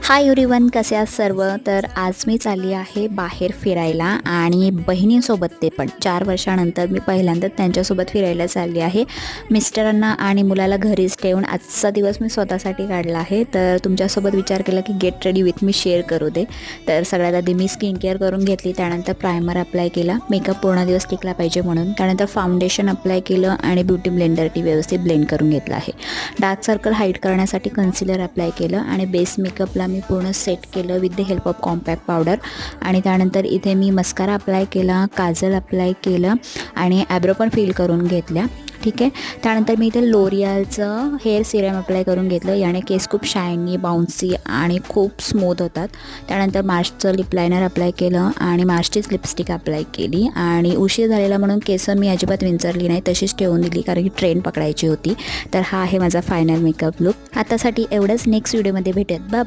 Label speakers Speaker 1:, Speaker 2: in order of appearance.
Speaker 1: Hi everyone, कसे आहात सर्व. तर आज मी चालली आहे बाहेर फिरायला आणि बहिणींसोबत, ते पण 4 वर्षानंतर मी पहिल्यांदा त्यांच्यासोबत फिरायला चालली आहे. मिस्टरांना आणि मुलाला घरीच ठेवून आजचा दिवस मी स्वतःसाठी काढला आहे. तर तुमच्यासोबत विचार केला की get ready with me share करू दे. तर सगळ्यात आधी मी स्किन केअर करून घेतली, त्यानंतर प्रायमर अप्लाय केला, मेकअप पूर्ण दिवस टिकला पाहिजे म्हणून. त्यानंतर फाउंडेशन अप्लाय केलं आणि ब्युटी ब्लेंडरनी व्यवस्थित ब्लेंड करून घेतलं आहे. डार्क सर्कल हाईड करण्यासाठी कन्सिलर अप्लाय केलं आणि बेस मेकअपला मी पूर्ण सेट केलं with the help of compact powder. आणि त्यानंतर इथे मी मस्कारा अप्लाय केला, काजल अप्लाय केलं आणि ॲब्रो पण फिल करून घेतल्या. ठीक आहे. त्यानंतर मी इथे लोरियलचं हेअर सिरम अप्लाय करून घेतलं. याने केस खूप शायनी, बाउन्सी आणि खूप स्मूथ होतात. त्यानंतर मार्सचं लिप लायनर अप्लाय केलं आणि मार्सचीच लिपस्टिक अप्लाय केली. आणि उशीर झालेला म्हणून केस मी अजिबात विंचरली नाही, तशीच ठेवून दिली कारण की ट्रेन पकडायची होती. तर हा आहे माझा फायनल मेकअप लुक. आतासाठी एवढंच. नेक्स्ट व्हिडिओमध्ये भेटूयात. Bye bye.